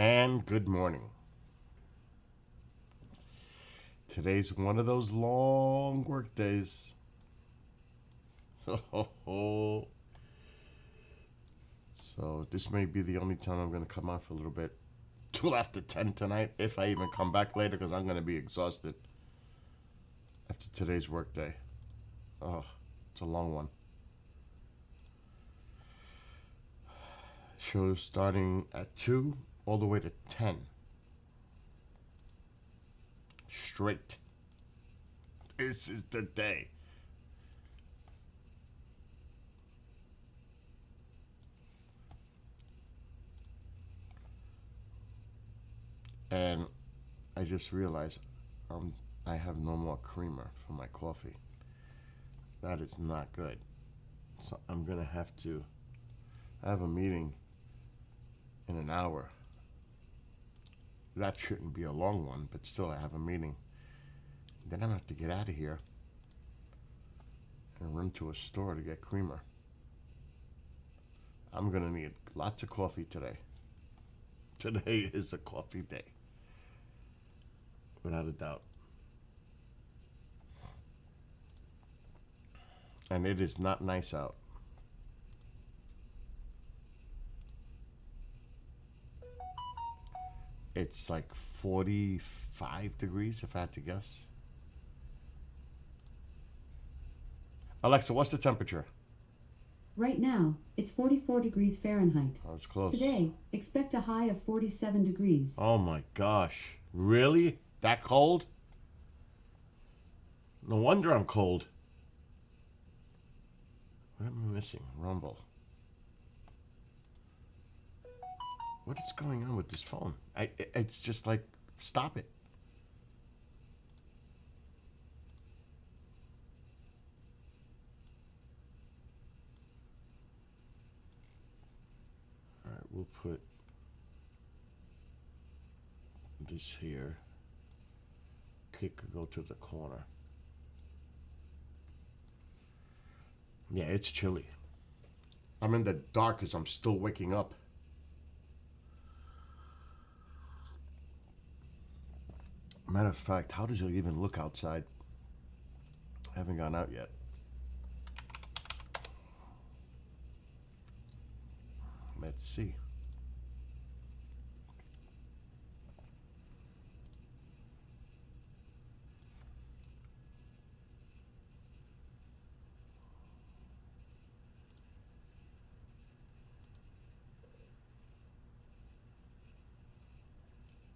and good morning. Today's one of those long work days. So this may be the only time I'm going to come out for a little bit till after 10 tonight, if I even come back later, because I'm going to be exhausted after today's work day. Oh, it's a long one. Shows starting at 2 all the way to 10. Straight. This is the day. And I just realized I have no more creamer for my coffee. That is not good. So I'm going to have to have a meeting in an hour. That shouldn't be a long one, but still I have a meeting. Then I'm going to have to get out of here and run to a store to get creamer. I'm going to need lots of coffee today. Today is a coffee day. Without a doubt. And it is not nice out. It's like 45 degrees, if I had to guess. Alexa, what's the temperature? Right now, it's 44 degrees Fahrenheit. Oh, it's close. Today, expect a high of 47 degrees. Oh my gosh. Really? That cold? No wonder I'm cold. What am I missing? Rumble. What is going on with this phone? It's just like, stop it. All right, we'll put this here. Kick could go to the corner. Yeah, it's chilly. I'm in the dark because I'm still waking up. Matter of fact, how does it even look outside? I haven't gone out yet. Let's see.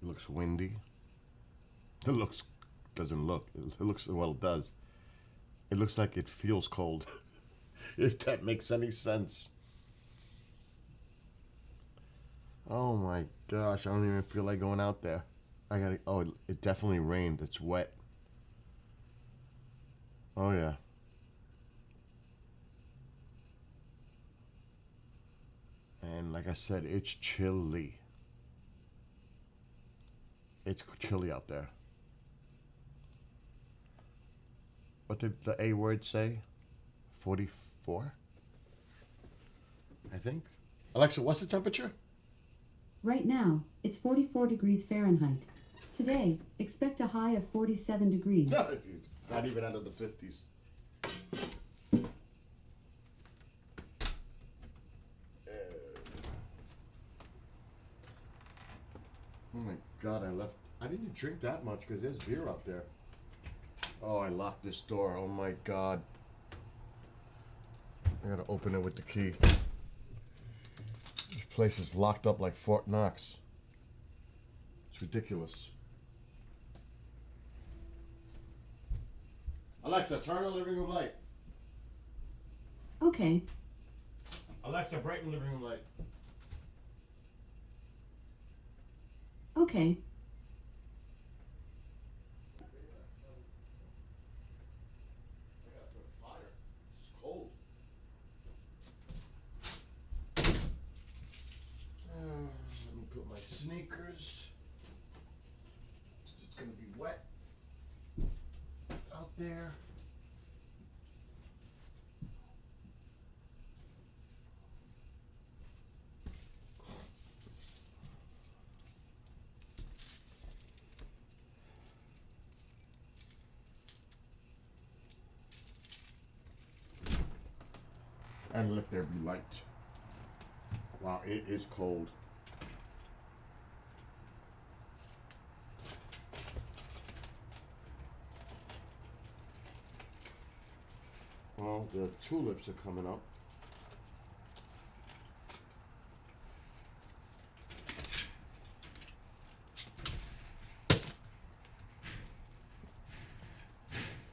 It looks windy. Doesn't look. It looks, well, it does. It looks like it feels cold. If that makes any sense. Oh my gosh, I don't even feel like going out there. It definitely rained. It's wet. Oh yeah. And like I said, it's chilly. It's chilly out there. What did the A word say? 44? I think. Alexa, what's the temperature? Right now, it's 44 degrees Fahrenheit. Today, expect a high of 47 degrees. Not even out of the 50s. Oh my God, I didn't drink that much because there's beer out there. Oh, I locked this door. Oh my God. I gotta open it with the key. This place is locked up like Fort Knox. It's ridiculous. Alexa, turn on the living room light. Okay. Alexa, brighten the living room light. Okay. Let me put my sneakers. It's gonna be wet out there. And let there be light. Wow, it is cold. Well, the tulips are coming up.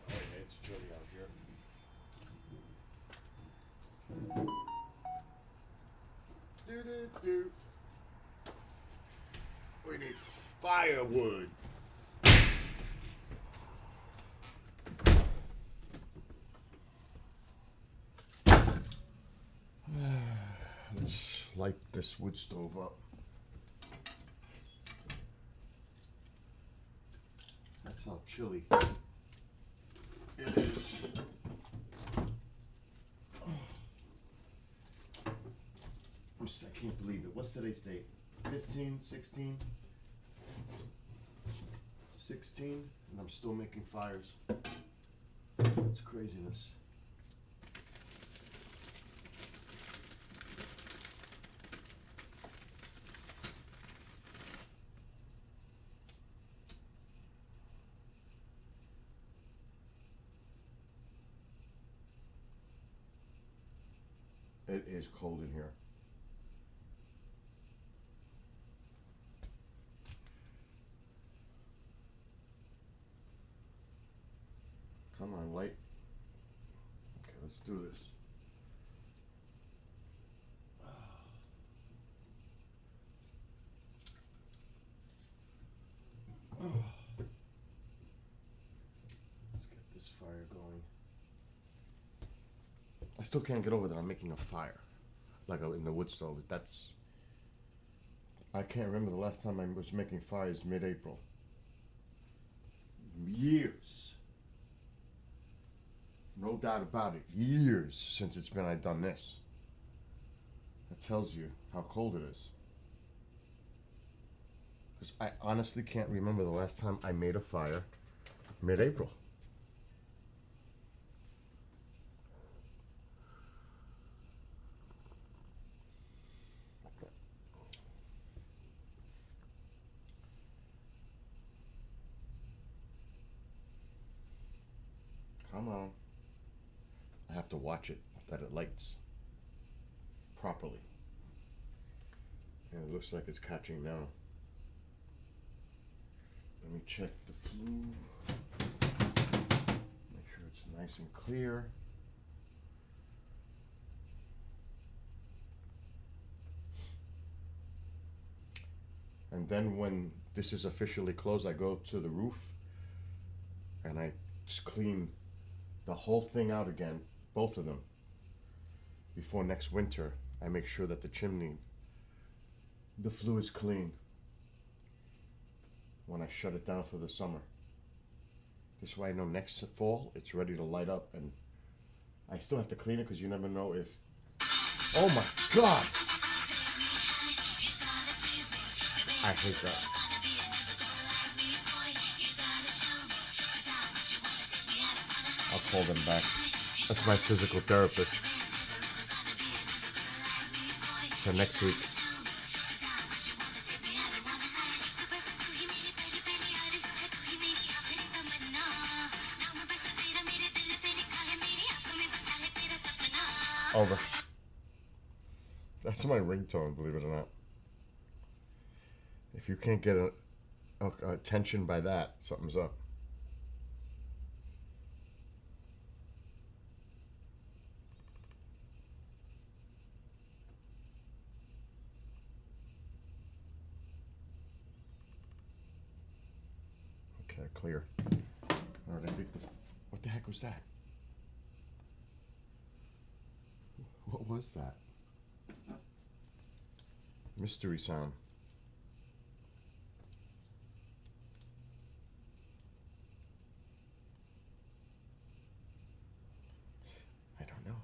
Oh yeah, it's chilly out here. Do. We need firewood. Let's light this wood stove up. That's how chilly it is. I can't believe it. What's today's date? 15, 16? 16? And I'm still making fires. It's craziness. It is cold in here. Come on, light. Okay, let's do this. Let's get this fire going. I still can't get over that I'm making a fire, like in the wood stove. I can't remember the last time I was making fires mid-April. Years. No doubt about it. Years since I've done this. That tells you how cold it is. Because I honestly can't remember the last time I made a fire mid-April. Come on. I have to watch it, that it lights properly. And it looks like it's catching now. Let me check the flue. Make sure it's nice and clear. And then when this is officially closed, I go to the roof and I just clean the whole thing out again, both of them. Before next winter, I make sure that the chimney, the flue is clean when I shut it down for the summer. This way I know next fall it's ready to light up, and I still have to clean it because you never know if... Oh my God! I hate that. I'll call them back. That's my physical therapist. For next week. Over. That's my ringtone, believe it or not. If you can't get attention by that, something's up. Okay, clear. All right, I think what the heck was that? What was that? Mystery sound. I don't know.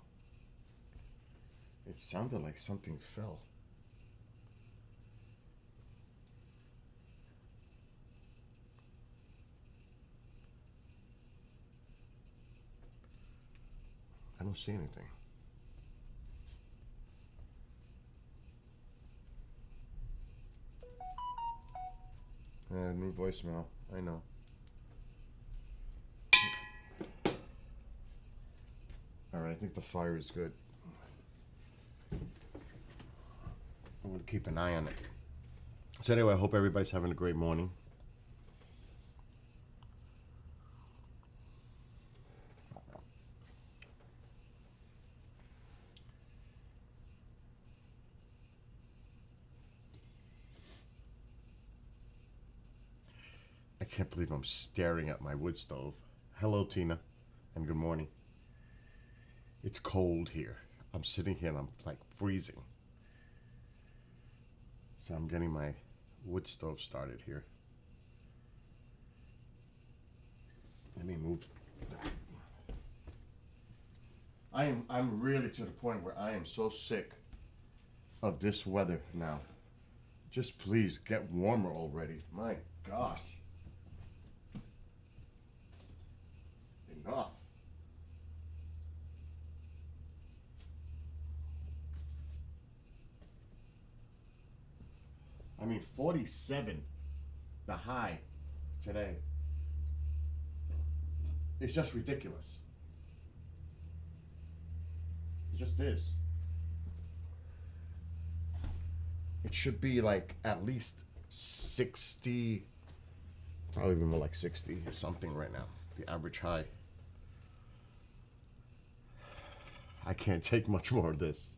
It sounded like something fell. I don't see anything. New voicemail. I know. Alright, I think the fire is good. I'm going to keep an eye on it. So anyway, I hope everybody's having a great morning. I can't believe I'm staring at my wood stove. Hello, Tina, and good morning. It's cold here. I'm sitting here and I'm like freezing. So I'm getting my wood stove started here. Let me move that. I'm really to the point where I am so sick of this weather now. Just please get warmer already. My gosh. Enough. I mean, 47, the high today. It's just ridiculous. It just is. It should be like at least 60, probably more like 60 or something right now, the average high. I can't take much more of this.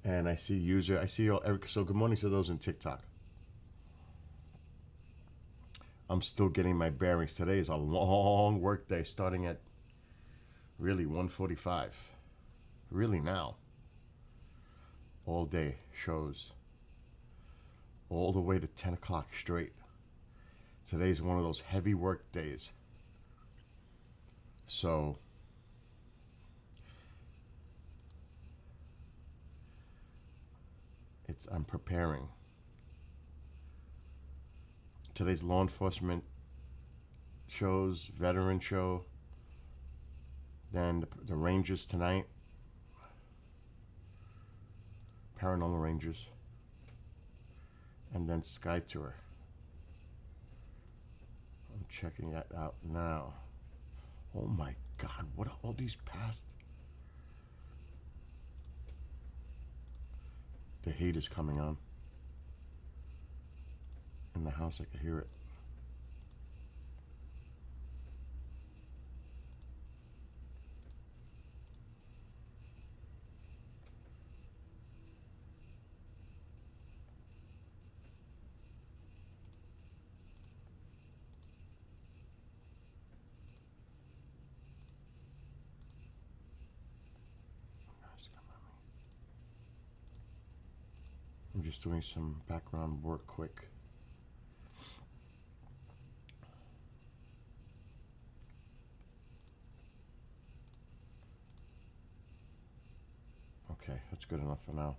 And I see all, Eric, so good morning to those in TikTok. I'm still getting my bearings. Today is a long work day starting at really 1:45. Really now. All day shows. All the way to 10 o'clock straight. Today's one of those heavy work days. So I'm preparing. Today's law enforcement shows, veteran show, then the Rangers tonight, Paranormal Rangers, and then Sky Tour. I'm checking that out now. Oh my God, what are all these past? The heat is coming on. In the house, I could hear it. I'm just doing some background work quick. Okay, that's good enough for now.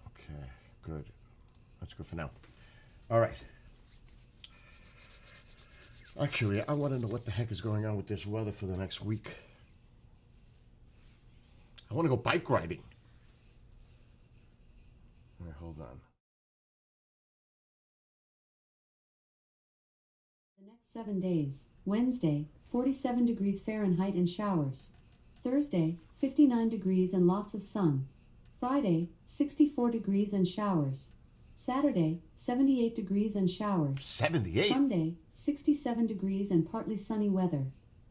Okay, good. That's good for now. All right. Actually, I want to know what the heck is going on with this weather for the next week. I want to go bike riding. All right, hold on. The next 7 days: Wednesday, 47 degrees Fahrenheit and showers. Thursday, 59 degrees and lots of sun. Friday, 64 degrees and showers. Saturday, 78 degrees and showers. 78? Sunday, 67 degrees and partly sunny weather.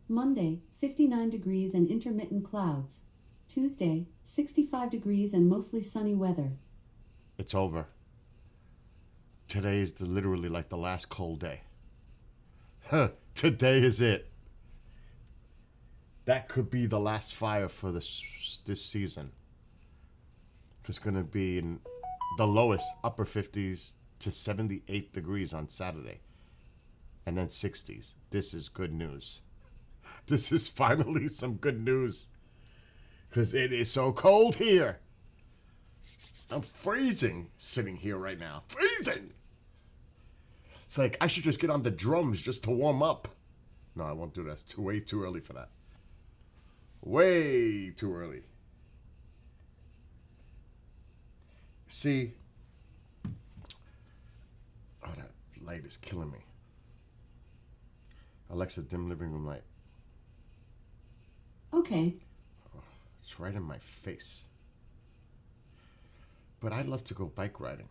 Monday, 59 degrees and intermittent clouds. Tuesday, 65 degrees and mostly sunny weather. It's over. Today is literally like the last cold day. Today is it. That could be the last fire for this season. It's going to be in the lowest upper 50s to 78 degrees on Saturday. And then 60s. This is good news. This is finally some good news. Because it is so cold here. I'm freezing sitting here right now. Freezing! It's like I should just get on the drums just to warm up. No, I won't do that. It's way too early for that. Way too early. See, oh, that light is killing me. Alexa, dim living room light. Okay. It's right in my face. But I'd love to go bike riding.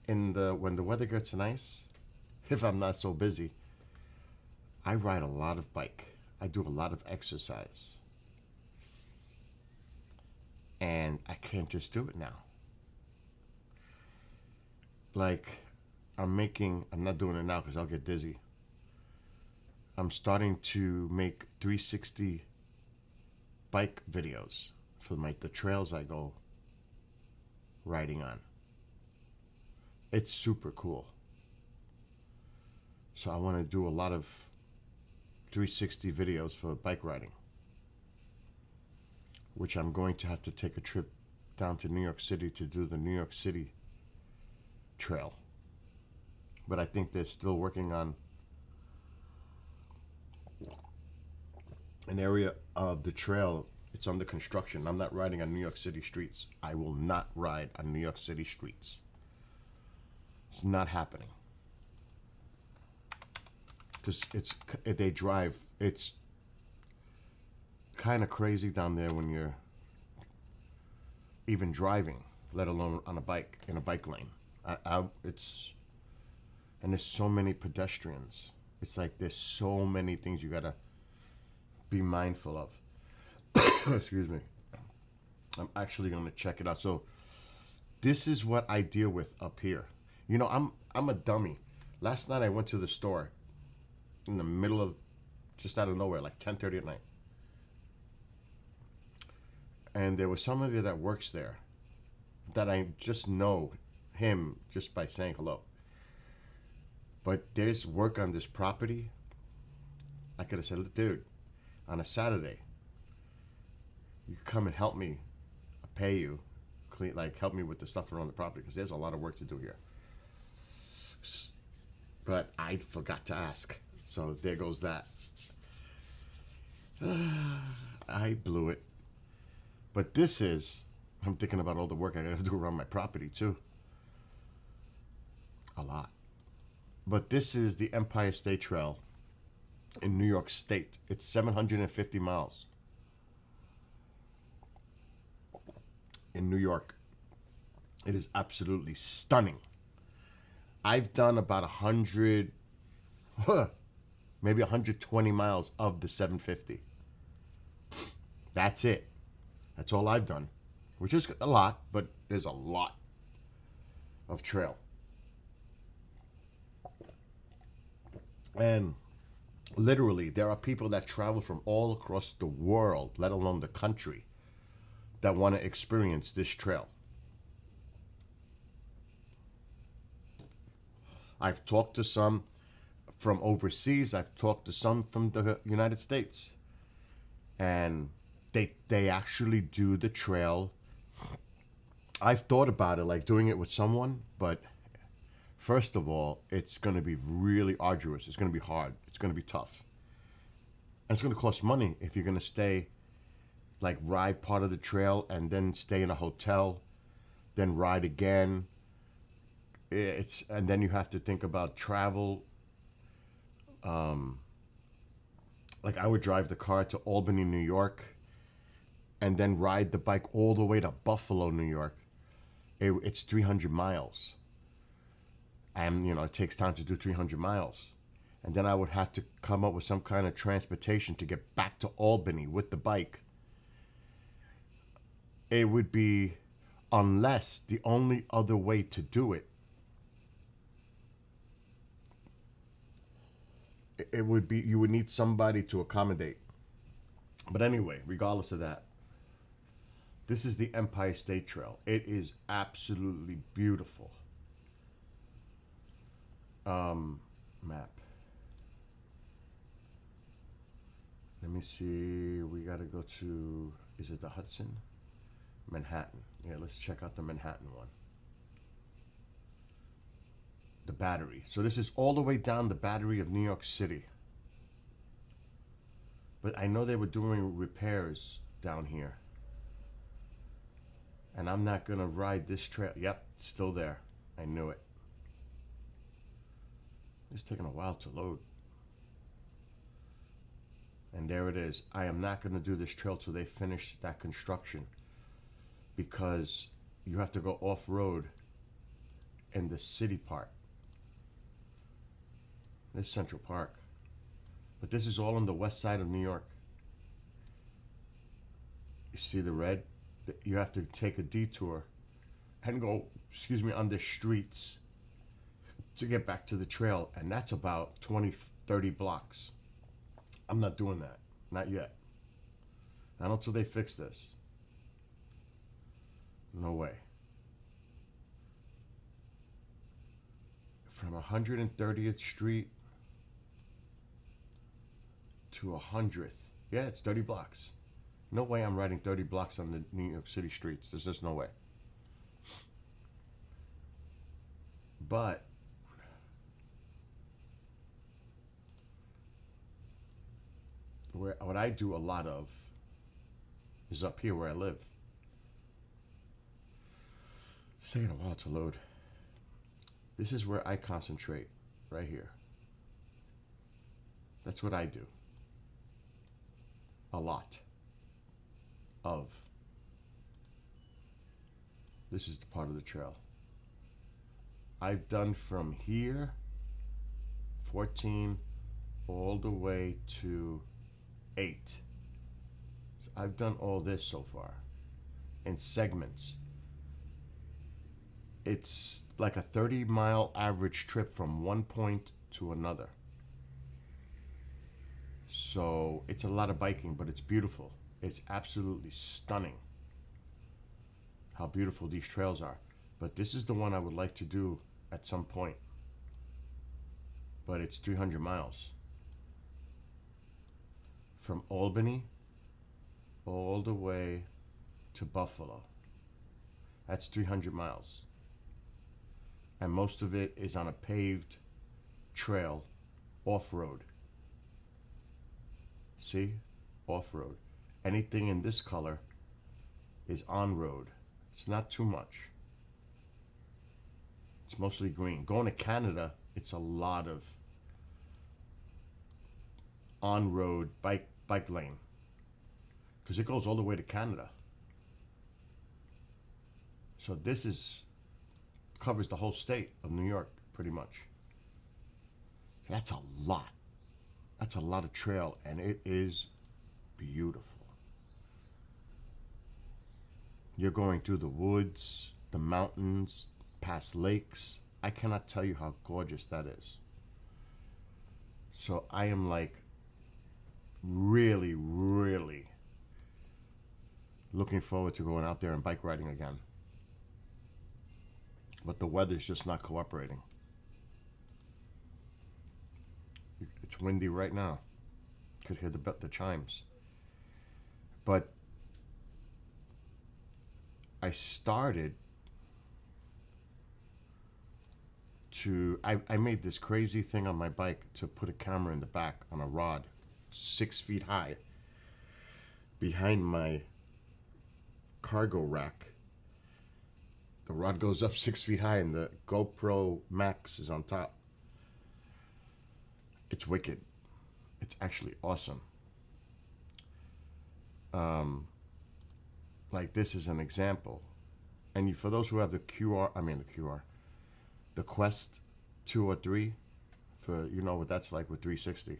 When the weather gets nice, if I'm not so busy, I ride a lot of bike. I do a lot of exercise. And I can't just do it now. Like, I'm not doing it now because I'll get dizzy. I'm starting to make 360 bike videos for the trails I go riding on. It's super cool. So I want to do a lot of 360 videos for bike riding, which I'm going to have to take a trip down to New York City to do the New York City trail. But I think they're still working on an area of the trail. It's under construction. I'm not riding on New York City streets. I will not ride on New York City streets. It's not happening. Because it's kind of crazy down there when you're even driving, let alone on a bike, in a bike lane. And there's so many pedestrians. It's like there's so many things you gotta be mindful of. Excuse me. I'm actually gonna check it out. So this is what I deal with up here. You know, I'm a dummy. Last night I went to the store in the middle of, just out of nowhere, like 10:30 at night. And there was somebody that works there that I just know him just by saying hello. But there's work on this property. I could have said, dude, on a Saturday, you come and help me. I'll pay you, clean, like help me with the stuff around the property because there's a lot of work to do here. But I forgot to ask, so there goes that. I blew it. But I'm thinking about all the work I gotta do around my property too. A lot. But this is the Empire State Trail in New York State. It's 750 miles. In New York. It is absolutely stunning. I've done about 100, maybe 120 miles of the 750. That's it. That's all I've done, which is a lot, but there's a lot of trail. And literally, there are people that travel from all across the world, let alone the country, that want to experience this trail. I've talked to some from overseas. I've talked to some from the United States. And they actually do the trail. I've thought about it, like doing it with someone, but first of all, it's going to be really arduous. It's going to be hard. It's going to be tough. And it's going to cost money if you're going to stay, like ride part of the trail and then stay in a hotel, then ride again. And then you have to think about travel. Like I would drive the car to Albany, New York, and then ride the bike all the way to Buffalo, New York. It's 300 miles. And, it takes time to do 300 miles. And then I would have to come up with some kind of transportation to get back to Albany with the bike. It would be, unless the only other way to do it, it would be, you would need somebody to accommodate. But anyway, regardless of that, this is the Empire State Trail. It is absolutely beautiful. Map. Let me see. We got to go to, is it the Hudson? Manhattan. Yeah, let's check out the Manhattan one. The Battery. So this is all the way down the Battery of New York City. But I know they were doing repairs down here. And I'm not gonna ride this trail. Yep, it's still there. I knew it. It's taking a while to load. And there it is. I am not gonna do this trail till they finish that construction, because you have to go off-road in the city part. This is Central Park. But this is all on the west side of New York. You see the red? You have to take a detour and go, under streets to get back to the trail. And that's about 20, 30 blocks. I'm not doing that. Not yet. Not until they fix this. No way. From 130th Street to 100th. Yeah, it's 30 blocks. No way I'm riding 30 blocks on the New York City streets. There's just no way. But what I do a lot of is up here where I live. It's taking a while to load. This is where I concentrate, right here. That's what I do. A lot of. This is the part of the trail. I've done from here, 14, all the way to 8. So I've done all this so far in segments. It's like a 30-mile average trip from one point to another. So it's a lot of biking, but it's beautiful. It's absolutely stunning how beautiful these trails are. But this is the one I would like to do at some point. But it's 300 miles. From Albany all the way to Buffalo. That's 300 miles. And most of it is on a paved trail, off-road. See? Off-road. Anything in this color is on-road. It's not too much. It's mostly green. Going to Canada, it's a lot of on-road bike lane, because it goes all the way to Canada. So this covers the whole state of New York, pretty much. So that's a lot. That's a lot of trail, and it is beautiful. You're going through the woods, the mountains, past lakes. I cannot tell you how gorgeous that is. So I am like really, really looking forward to going out there and bike riding again. But the weather's just not cooperating. It's windy right now. Could hear the chimes. But I started to, I made this crazy thing on my bike to put a camera in the back on a rod 6 feet high behind my cargo rack. The rod goes up 6 feet high and the GoPro Max is on top. It's wicked. It's actually awesome. Like this is an example. And for those who have the Quest 2 or 3, for you know what that's like with 360.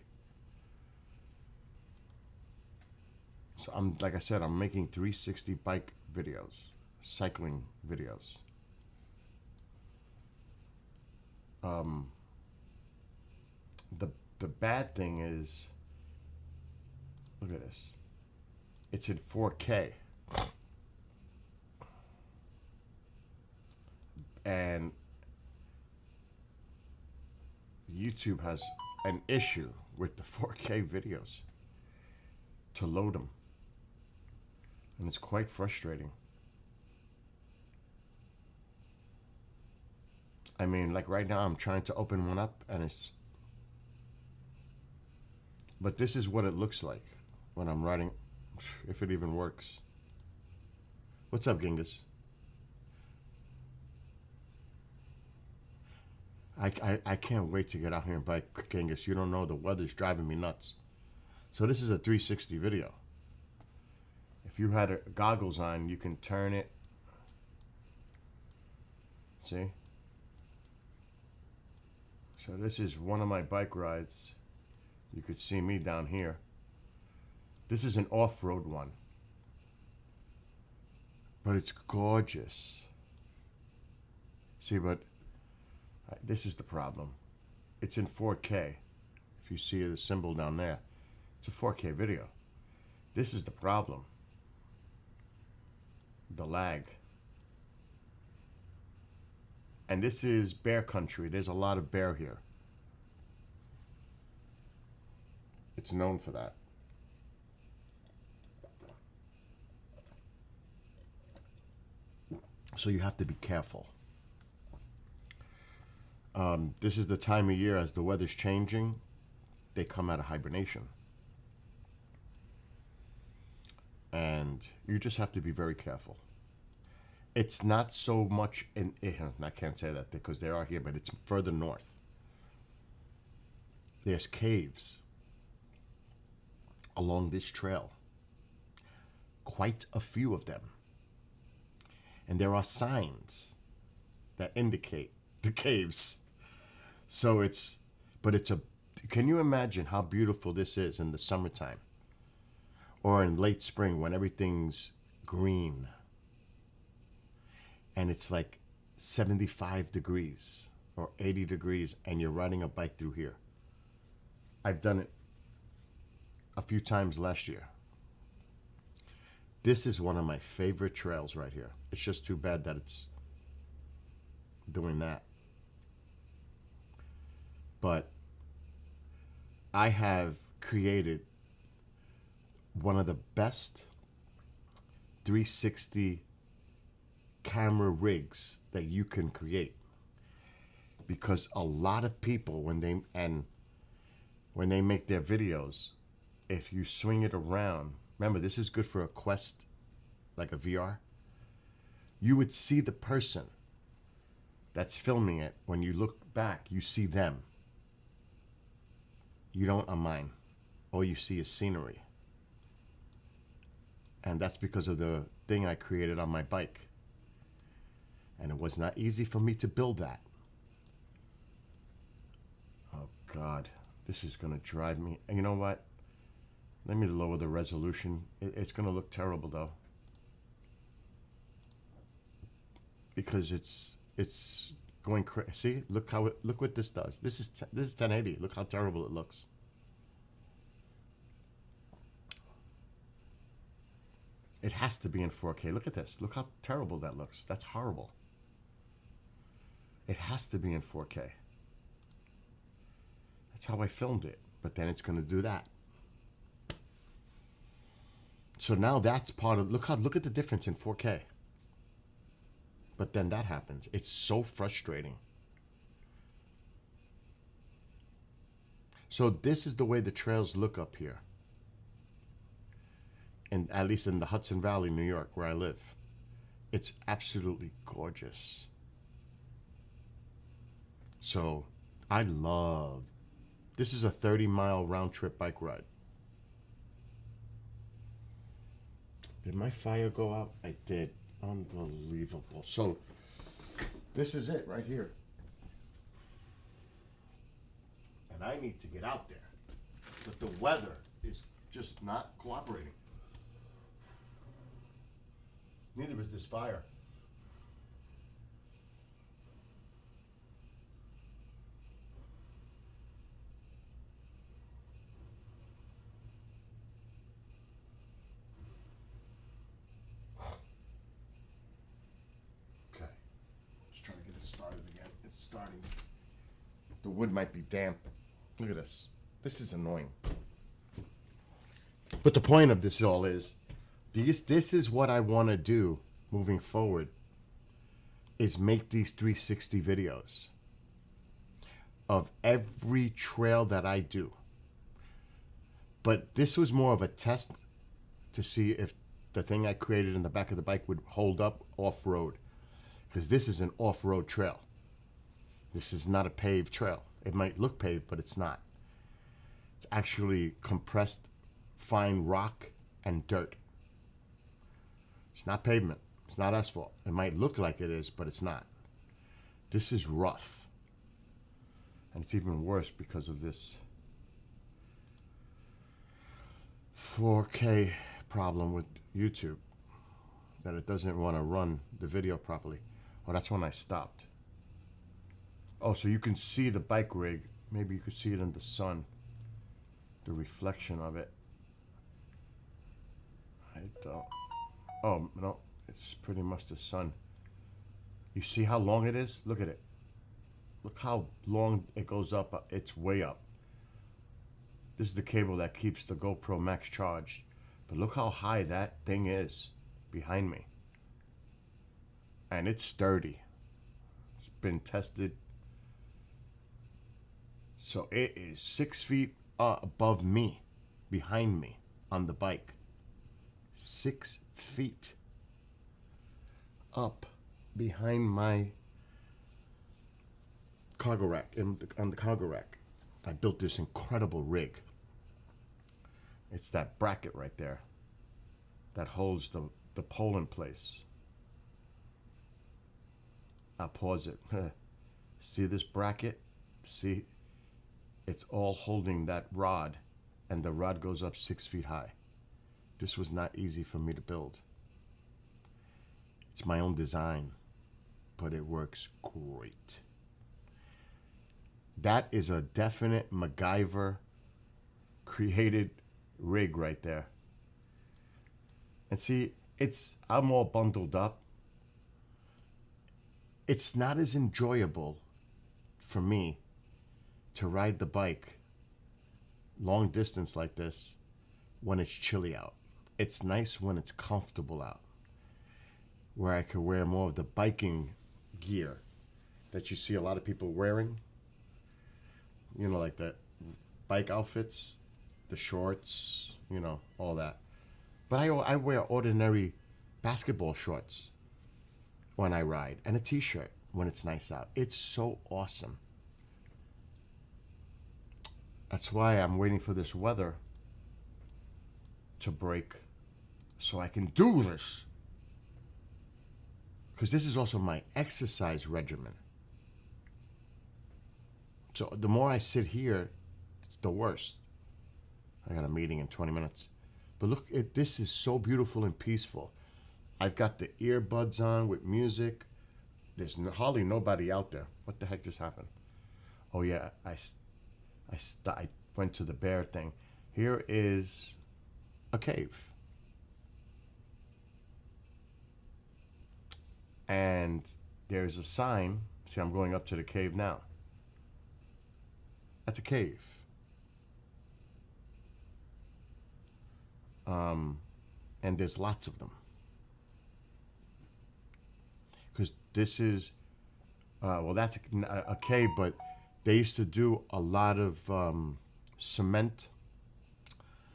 So like I said, I'm making 360 bike videos, cycling videos. The bad thing is, look at this. It's in 4K. And YouTube has an issue with the 4K videos to load them. And it's quite frustrating. I mean, like right now I'm trying to open one up and it's, but this is what it looks like when I'm riding, if it even works. What's up, Genghis? I can't wait to get out here and bike, Genghis. You don't know, the weather's driving me nuts. So this is a 360 video. If you had goggles on, you can turn it. See? So this is one of my bike rides. You could see me down here. This is an off-road one. But it's gorgeous. See, but this is the problem. It's in 4K. If you see the symbol down there, it's a 4K video. This is the problem. The lag. And this is bear country. There's a lot of bear here. It's known for that. So you have to be careful. This is the time of year as the weather's changing, they come out of hibernation. And you just have to be very careful. It's not so much in, I can't say that because they are here, but it's further north. There's caves along this trail. Quite a few of them. And there are signs that indicate the caves. So can you imagine how beautiful this is in the summertime? Or in late spring when everything's green. And it's like 75 degrees or 80 degrees and you're riding a bike through here. I've done it a few times last year. This is one of my favorite trails right here. It's just too bad that it's doing that. But I have created one of the best 360 camera rigs that you can create. Because a lot of people, when they make their videos, if you swing it around, remember this is good for a Quest, like a VR, you would see the person that's filming it. When you look back, you see them. You don't on mine. All you see is scenery. And that's because of the thing I created on my bike. And it was not easy for me to build that. Oh God, this is gonna drive me. And you know what? Let me lower the resolution. It's gonna look terrible though. Because it's going crazy. See, look what this does. This is 1080. Look how terrible it looks. It has to be in 4K. Look at this. Look how terrible that looks. That's horrible. It has to be in 4K. That's how I filmed it. But then it's going to do that. So now that's part of, look at the difference in 4K. But then that happens. It's so frustrating. So this is the way the trails look up here. And at least in the Hudson Valley, New York, where I live. It's absolutely gorgeous. So I love, this is a 30-mile round trip bike ride. Did my fire go out? I did. Unbelievable. So this is it right here. And I need to get out there. But the weather is just not cooperating. Neither is this fire. Okay. Let's try to get it started again. It's starting. The wood might be damp. Look at this. This is annoying. But the point of this all is, this is what I want to do moving forward. is make these 360 videos of every trail that I do. But this was more of a test to see if the thing I created in the back of the bike would hold up off-road. Because this is an off-road trail. This is not a paved trail. It might look paved, but it's not. It's actually compressed fine rock and dirt. It's not pavement. It's not asphalt. It might look like it is, but it's not. This is rough. And it's even worse because of this 4K problem with YouTube, that it doesn't want to run the video properly. Oh, that's when I stopped. Oh, so you can see the bike rig. Maybe you could see it in the sun, the reflection of it. I don't. Oh, no, it's pretty much the sun. You see how long it is? Look at it. Look how long it goes up. It's way up. This is the cable that keeps the GoPro Max charged. But look how high that thing is behind me. And it's sturdy. It's been tested. So it is 6 feet above me, behind me, on the bike. 6 feet up behind my cargo rack, on the cargo rack. I built this incredible rig. It's that bracket right there that holds the pole in place. I'll pause it. See this bracket? See? It's all holding that rod, and the rod goes up 6 feet high. This was not easy for me to build. It's my own design, but it works great. That is a definite MacGyver created rig right there. And see, I'm all bundled up. It's not as enjoyable for me to ride the bike long distance like this when it's chilly out. It's nice when it's comfortable out, where I could wear more of the biking gear that you see a lot of people wearing. You know, like the bike outfits, the shorts, you know, all that. But I wear ordinary basketball shorts when I ride, and a t-shirt when it's nice out. It's so awesome. That's why I'm waiting for this weather to break so I can do this. Because this is also my exercise regimen. So the more I sit here, it's the worse. I got a meeting in 20 minutes. But look, this is so beautiful and peaceful. I've got the earbuds on with music. There's hardly nobody out there. What the heck just happened? Oh yeah, I went to the bear thing. Here is a cave. And there's a sign. See, I'm going up to the cave now. That's a cave. And there's lots of them. Because this is, well, that's a cave, but they used to do a lot of cement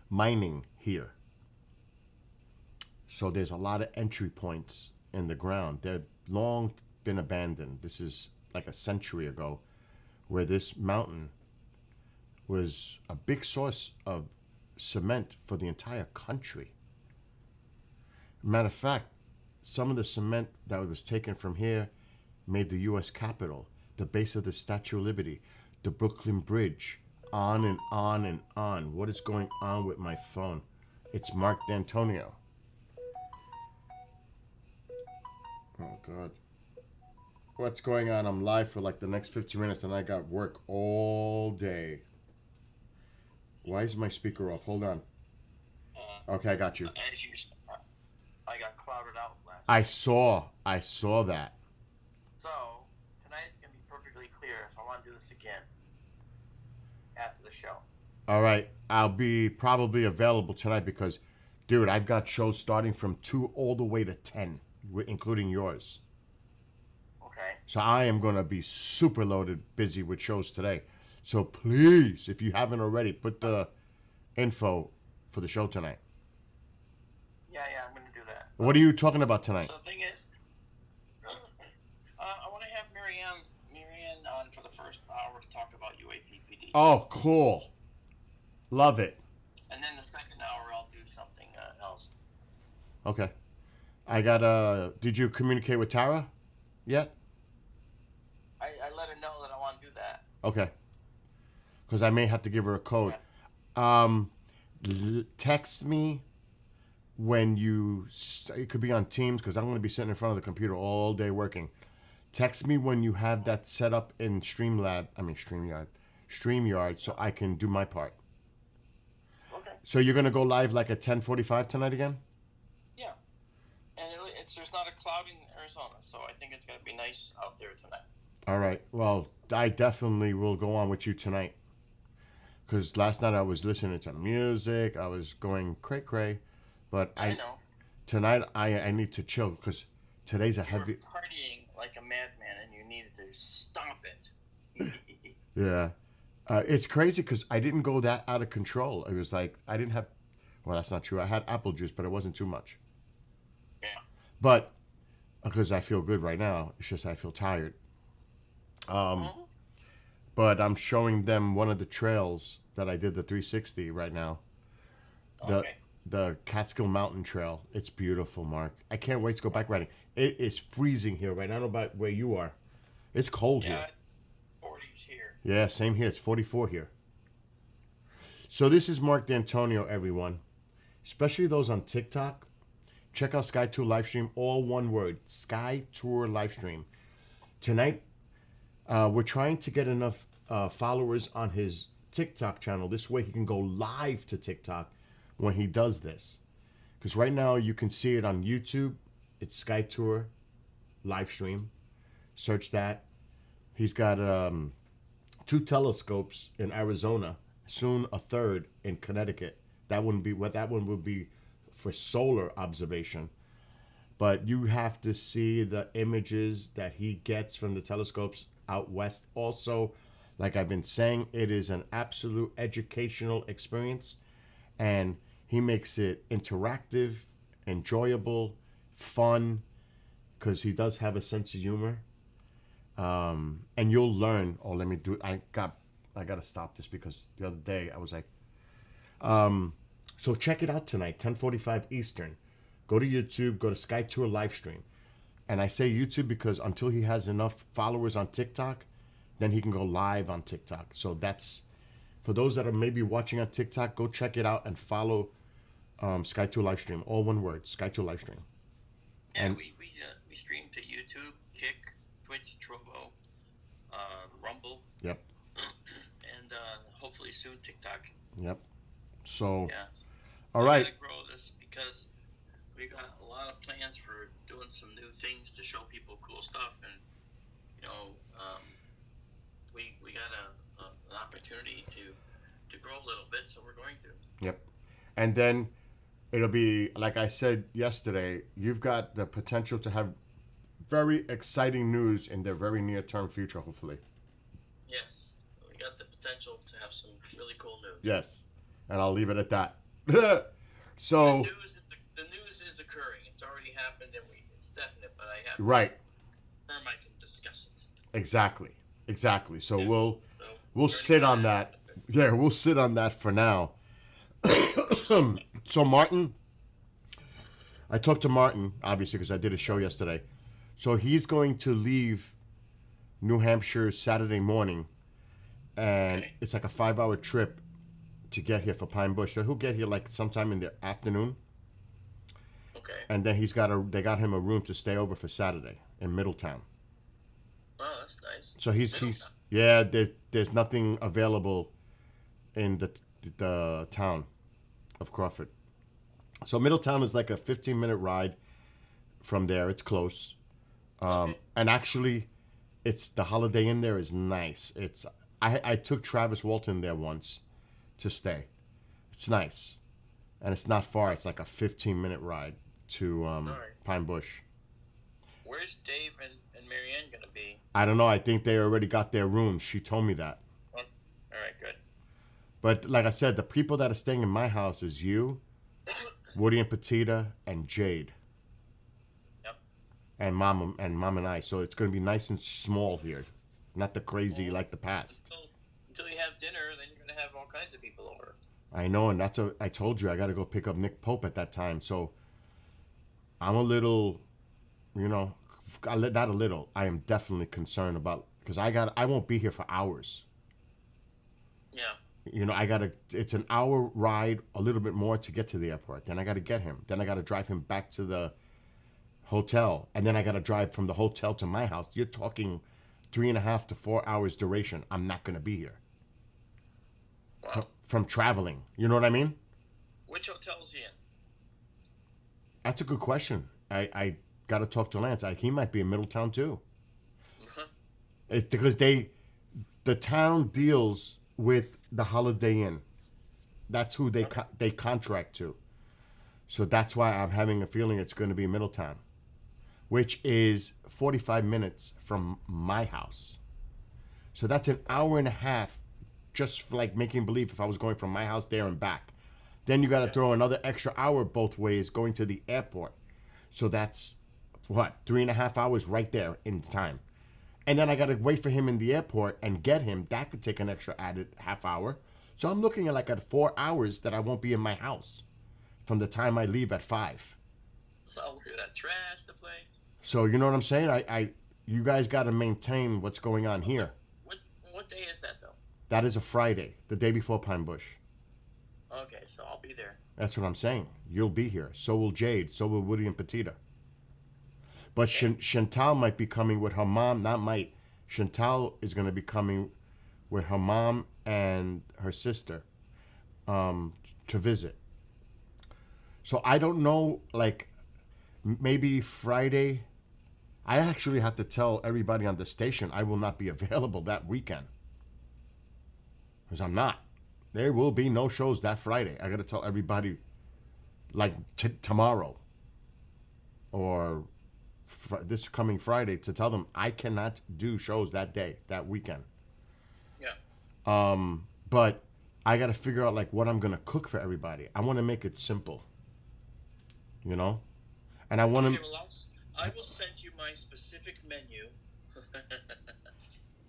mining here. So there's a lot of entry points in the ground. They've long been abandoned. This is like a century ago, where this mountain was a big source of cement for the entire country. Matter of fact, some of the cement that was taken from here made the U.S. Capitol, the base of the Statue of Liberty, the Brooklyn Bridge, on and on and on. What is going on with my phone? It's Mark D'Antonio. Oh, God. What's going on? I'm live for like the next 15 minutes and I got work all day. Why is my speaker off? Hold on. Okay, I got you. As you said, I got clouded out last. I saw that. So tonight's gonna be perfectly clear. So I want to do this again after the show. All right, I'll be probably available tonight because, dude, I've got shows starting from 2 all the way to 10, including yours. So I am going to be super loaded, busy with shows today. So please, if you haven't already, put the info for the show tonight. Yeah, I'm gonna do that. What are you talking about tonight? So the thing is, I want to have Marianne on for the first hour to talk about UAPPD. Oh, cool. Love it. And then the second hour, I'll do something else. Okay. I got did you communicate with Tara yet? I let her know that I want to do that. Okay. Because I may have to give her a code. Text me when it could be on Teams because I'm going to be sitting in front of the computer all day working. Text me when you have that set up in StreamYard so I can do my part. Okay. So you're going to go live like at 10:45 tonight again? Yeah. And there's not a cloud in Arizona, so I think it's going to be nice out there tonight. All right. Well, I definitely will go on with you tonight. Because last night I was listening to music. I was going cray-cray. But I know. Tonight I need to chill because today's a You heavy... were partying like a madman and you needed to stop it. Yeah. It's crazy because I didn't go that out of control. It was like I didn't have... Well, that's not true. I had apple juice, but it wasn't too much. Yeah. But because I feel good right now, it's just I feel tired. But I'm showing them one of the trails that I did the 360 right now. The Catskill Mountain Trail. It's beautiful, Mark. I can't wait to go bike riding. It is freezing here right now. I don't know about where you are. It's cold here. 40s here. Yeah, same here. It's 44 here. So this is Mark D'Antonio, everyone. Especially those on TikTok. Check out Sky Tour Livestream. All one word. Sky Tour Livestream. Tonight, we're trying to get enough followers on his TikTok channel. This way he can go live to TikTok when he does this. Because right now you can see it on YouTube. It's Sky Tour Livestream. Search that. He's got 2 telescopes in Arizona. Soon a 3rd in Connecticut. That one would be for solar observation. But you have to see the images that he gets from the telescopes out west. Also, like I've been saying, it is an absolute educational experience. And he makes it interactive, enjoyable, fun, because he does have a sense of humor. And you'll learn. Oh, let me do it. I got to stop this because the other day I was like, so check it out tonight, 10:45 Eastern. Go to YouTube, go to Sky Tour Livestream. And I say YouTube because until he has enough followers on TikTok, then he can go live on TikTok. So that's, for those that are maybe watching on TikTok, go check it out and follow Sky Tour Livestream. All one word, Sky Tour Livestream. Yeah, And we stream to YouTube, Kick, Twitch, Trovo, Rumble. Yep. And hopefully soon TikTok. Yep. So, Yeah. all right. We gotta grow this because we got a lot of plans for doing some new things to show people cool stuff, and we got an opportunity to grow a little bit, so we're going to. Yep. And then it'll be, like I said yesterday, you've got the potential to have very exciting news in the very near term future, hopefully. Yes, we got the potential to have some really cool news. Yes. And I'll leave it at that. So, The news is occurring. It's already happened, and it's definite. But I have right. I can discuss it. Exactly. So Yeah. we'll sit on that. Yeah, we'll sit on that for now. So Martin, I talked to Martin obviously because I did a show yesterday. So he's going to leave New Hampshire Saturday morning, and it's like a 5-hour trip to get here for Pine Bush. So he'll get here like sometime in the afternoon. Okay. And then they got him a room to stay over for Saturday in Middletown. Oh, that's nice. So he's there's nothing available in the town of Crawford. So Middletown is like a 15-minute ride from there. It's close. And actually it's the Holiday Inn there is nice. I took Travis Walton there once to stay. It's nice. And it's not far. It's like a 15-minute ride to Pine Bush. Where's Dave and Marianne gonna be? I don't know. I think they already got their rooms. She told me that. Oh, all right, good. But like I said, the people that are staying in my house is you, Woody and Petita, and Jade. Yep. And mom and I. So it's gonna be nice and small here, not the crazy like the past. Until you have dinner, then you're gonna have all kinds of people over. I know, and I told you I got to go pick up Nick Pope at that time. So I'm a little, not a little. I am definitely concerned about because I won't be here for hours. Yeah. It's an hour ride, a little bit more to get to the airport. Then I got to get him. Then I got to drive him back to the hotel. And then I got to drive from the hotel to my house. You're talking 3.5 to 4 hours duration. I'm not going to be here. Wow. From traveling. You know what I mean? Which hotel is he in? That's a good question. I got to talk to Lance. He might be in Middletown too. It's because the town deals with the Holiday Inn. That's who they contract to. So that's why I'm having a feeling it's going to be Middletown, which is 45 minutes from my house. So that's an hour and a half just for like making believe if I was going from my house there and back. Then you got to throw another extra hour both ways going to the airport. So that's, 3.5 hours right there in time. And then I got to wait for him in the airport and get him. That could take an extra added half hour. So I'm looking at 4 hours that I won't be in my house from the time I leave at 5. Oh, we're gonna trash the place. So you know what I'm saying? You guys got to maintain what's going on here. What day is that though? That is a Friday, the day before Pine Bush. Okay, so I'll be there. That's what I'm saying. You'll be here. So will Jade. So will Woody and Petita. But Chantal might be coming with her mom. Not might. Chantal is going to be coming with her mom and her sister to visit. So I don't know, maybe Friday. I actually have to tell everybody on the station I will not be available that weekend. Because I'm not. There will be no shows that Friday. I got to tell everybody, tomorrow or this coming Friday, to tell them I cannot do shows that day, that weekend. Yeah. But I got to figure out what I'm going to cook for everybody. I want to make it simple. And I want to. Okay, well, I will send you my specific menu.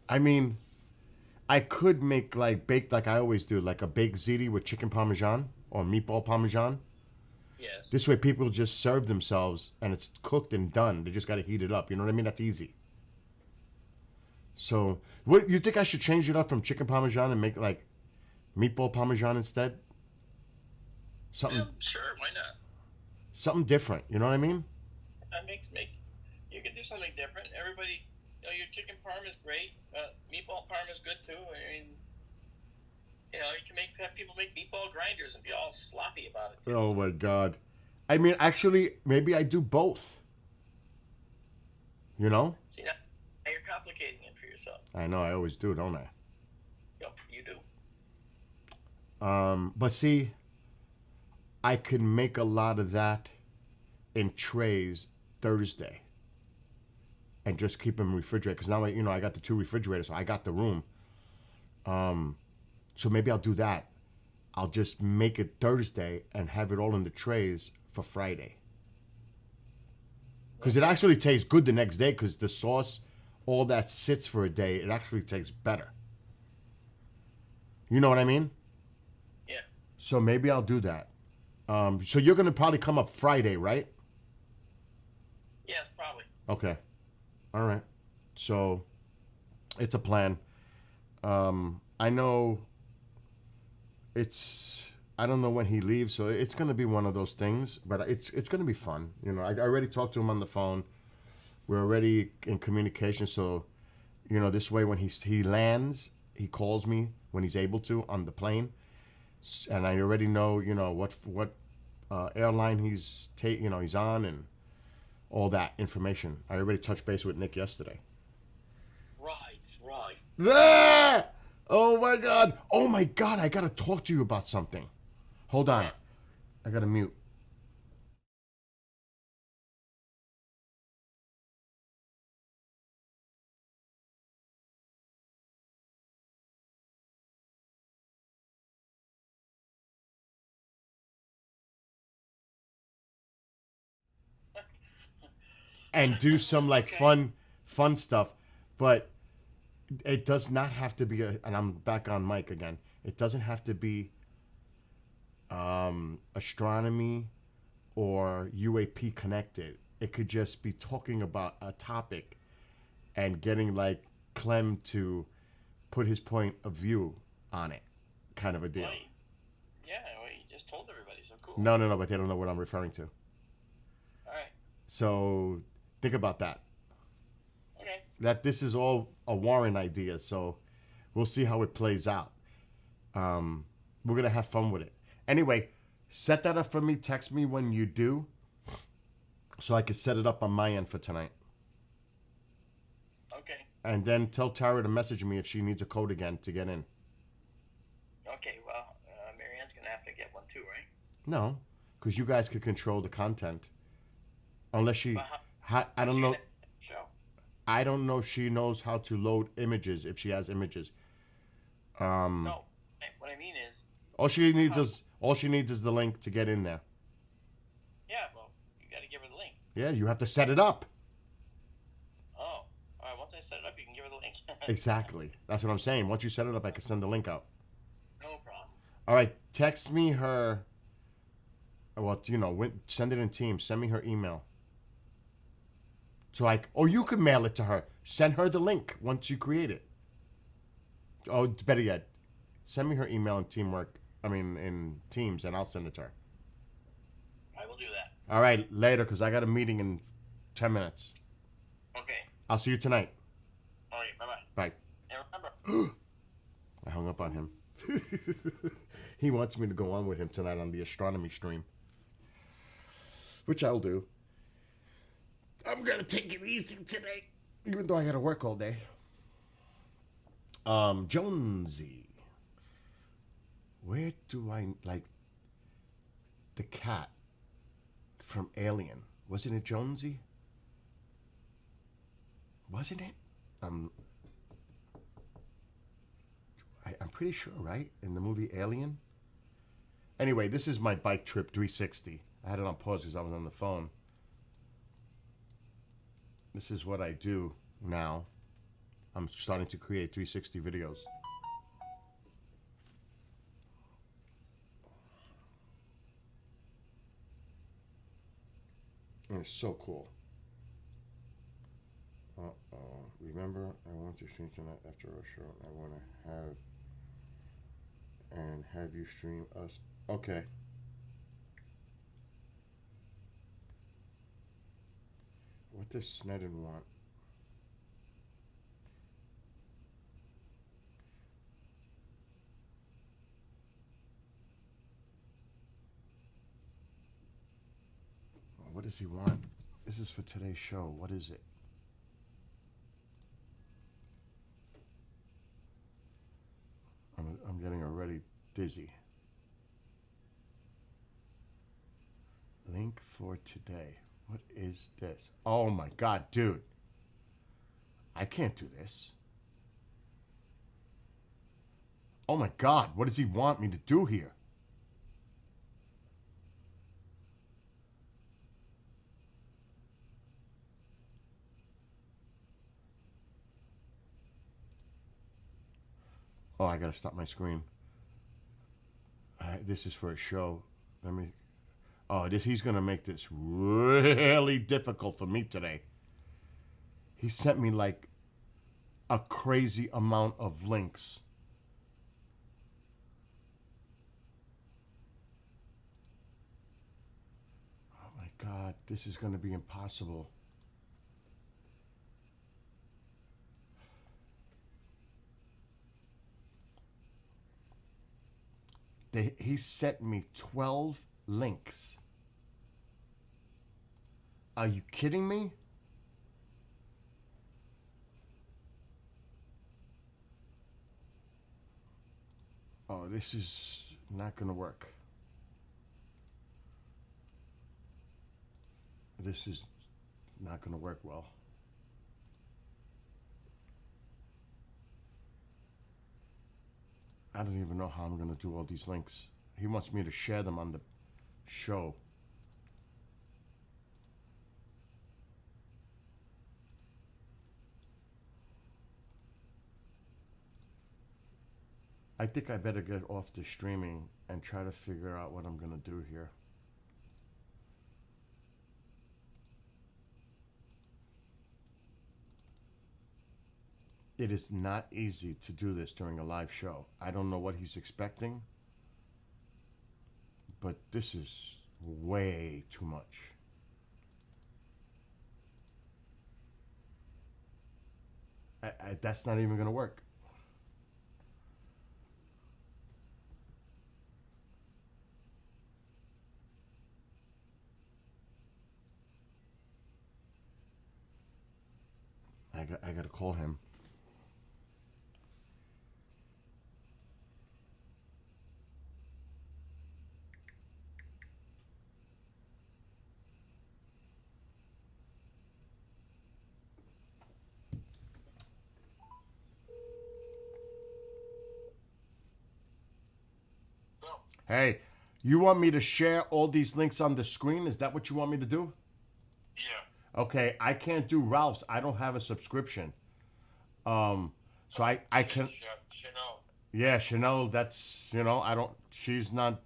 I mean, I could make baked like I always do, like a baked ziti with chicken parmesan or meatball parmesan. Yes. This way people just serve themselves and it's cooked and done. They just got to heat it up. You know what I mean? That's easy. So, what you think I should change it up from chicken parmesan and make meatball parmesan instead? Something. Yeah, sure, why not? Something different. You know what I mean? You can do something different. Everybody, your chicken parm is great. Meatball parm is good too. I mean, you can have people make meatball grinders and be all sloppy about it too. Oh my God. I mean, actually, maybe I do both. See, now you're complicating it for yourself. I know, I always do, don't I? Yep, you do. But see, I could make a lot of that in trays Thursday and just keep them refrigerated. Because now, I got the 2 refrigerators, so I got the room. So maybe I'll do that. I'll just make it Thursday and have it all in the trays for Friday. Because it actually tastes good the next day because the sauce, all that sits for a day, it actually tastes better. You know what I mean? Yeah. So maybe I'll do that. So you're going to probably come up Friday, right? Yes, probably. Okay. All right. So it's a plan. I know I don't know when he leaves, so it's going to be one of those things, but it's going to be fun. I already talked to him on the phone. We're already in communication, so, this way when he lands, he calls me when he's able to on the plane. And I already know, what airline he's on and all that information. I already touched base with Nick yesterday. Right. Ah! Oh my God! I gotta talk to you about something. Hold on, I gotta mute. and do some like Okay. fun stuff, but it does not have to be and I'm back on mic again. It doesn't have to be astronomy or UAP connected. It could just be talking about a topic and getting like Clem to put his point of view on it, kind of a deal. Well, yeah, well, you just told everybody, so cool. No, but they don't know what I'm referring to. All right. So think about that. Okay. That this is all a Warren idea, so we'll see how it plays out. We're gonna have fun with it. Anyway, set that up for me. Text me when you do, so I can set it up on my end for tonight. Okay. And then tell Tara to message me if she needs a code again to get in. Okay. Well, Marianne's gonna have to get one too, right? No, because you guys could control the content. Unless she, But how, I don't she know. gonna show. I don't know if she knows how to load images if she has images. No. What I mean is, All she needs is the link to get in there. yeah. Well, you got to give her the link. Yeah, you have to set it up. Oh. All right. Once I set it up, you can give her the link. Exactly. That's what I'm saying. Once you set it up, I can send the link out. No problem. All right, text me her. Well, send it in Teams. Send me her email. So you could mail it to her. Send her the link once you create it. Oh, it's better yet, send me her email in in Teams, and I'll send it to her. I will do that. All right, later, because I got a meeting in 10 minutes. Okay. I'll see you tonight. All right. Bye bye. Bye. And remember. I hung up on him. He wants me to go on with him tonight on the astronomy stream, which I'll do. I'm going to take it easy today, even though I got to work all day. Jonesy. Where do I like the cat from Alien? Wasn't it Jonesy? Wasn't it? I'm pretty sure, right? In the movie Alien? Anyway, this is my Bike Trip 360. I had it on pause because I was on the phone. This is what I do now. I'm starting to create 360 videos. And it's so cool. Remember, I want to stream tonight after our show. I want to have you stream us. Okay. What does Snedden want? What does he want? This is for today's show. What is it? I'm getting already dizzy. Link for today. What is this? Oh my God, dude. I can't do this. Oh my God, what does he want me to do here? Oh, I gotta stop my screen. This is for a show. Let me. Oh, he's gonna make this really difficult for me today. He sent me like a crazy amount of links. Oh my God, this is gonna be impossible. He sent me 12 links. Are you kidding me? Oh, this is not gonna work. This is not gonna work well. I don't even know how I'm gonna do all these links. He wants me to share them on the show. I think I better get off the streaming and try to figure out what I'm gonna do here. It is not easy to do this during a live show. I don't know what he's expecting, but this is way too much. That's not even gonna work. I gotta call him. Hey, you want me to share all these links on the screen? Is that what you want me to do? Yeah. Okay, I can't do Ralph's. I don't have a subscription. So I can. Chanel. Yeah, Chanel. That's I don't. She's not.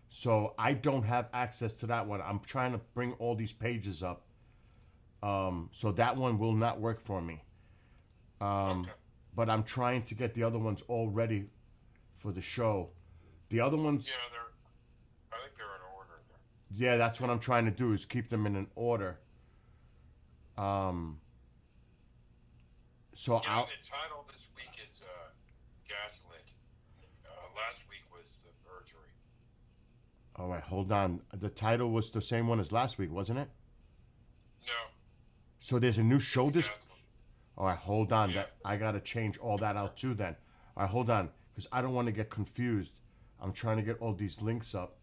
So I don't have access to that one. I'm trying to bring all these pages up. So that one will not work for me. Okay. But I'm trying to get the other ones all ready for the show. The other ones. Yeah, I think they're in order there. Yeah, that's what I'm trying to do is keep them in an order. So Yeah, I'll. the title this week is Gaslit. Last week was The Perjury. All right, hold on. The title was the same one as last week, wasn't it? No. So there's a new show this. Gaslit. All right, hold on. Yeah. That I gotta change all that out too. Then, all right, hold on, because I don't want to get confused. I'm trying to get all these links up.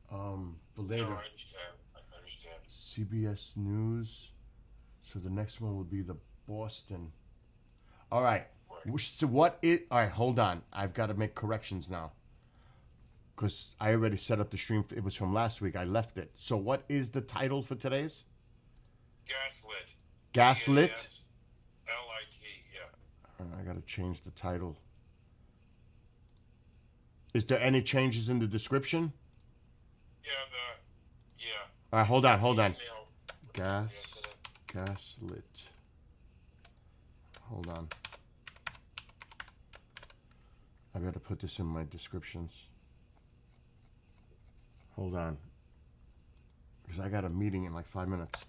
For later. No, I understand. I understand. CBS News. So the next one will be the Boston. All right. Right. So what is? All right, hold on. I've got to make corrections now. Because I already set up the stream. It was from last week. I left it. So what is the title for today's? Gaslit. Gaslit. Gaslit, yeah. I got to change the title. Is there any changes in the description? Yeah, All right, hold on. Email. Gaslit. Hold on. I better put this in my descriptions. Hold on. Because I got a meeting in like 5 minutes.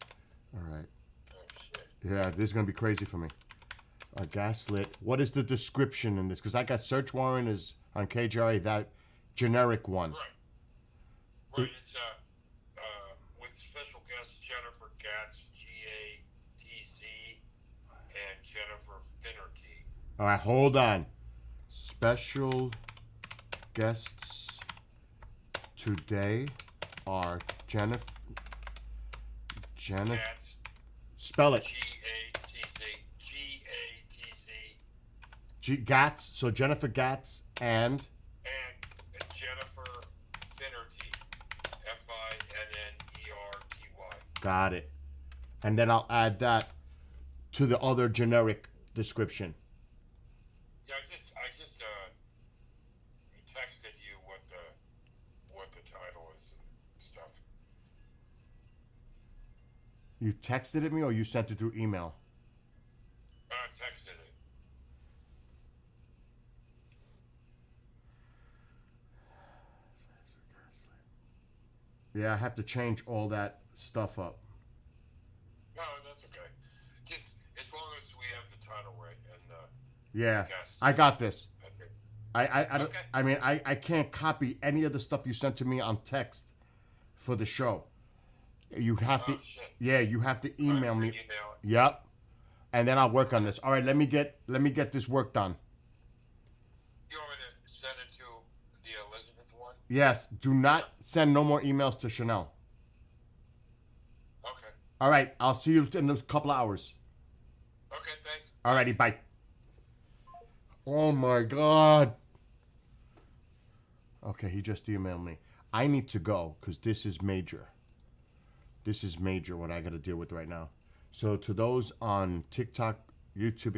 All right. Oh, shit. Yeah, this is going to be crazy for me. Gaslit. What is the description in this? Because I got search warrant is on KJRA, that generic one. Right. Right, it's with special guests Jennifer Gatz, GATC, and Jennifer Finnerty. All right, hold on. Special guests today are Jennifer. Gatz, Spell it. GATC, Gatz. So Jennifer Gatz and. and Jennifer Finnerty, Finnerty. Got it. And then I'll add that to the other generic description. Yeah, I just texted you what the title is and stuff. You texted it me or you sent it through email? I texted it. Yeah, I have to change all that stuff up. No, that's okay. Just as long as we have the title right and Yeah, guests. I got this. Okay. I don't. Okay. I mean, I can't copy any of the stuff you sent to me on text for the show. You have to. Oh, shit. Yeah, you have to email me. Email it. Yep. And then I'll work on this. All right, let me get this work done. You want me to send it to the Elizabeth one? Yes. Do not send no more emails to Chanel. Okay. All right. I'll see you in a couple of hours. Okay, thanks. Alrighty, bye. Oh my God. Okay, he just emailed me. I need to go because this is major. This is major what I got to deal with right now. So to those on TikTok, YouTube,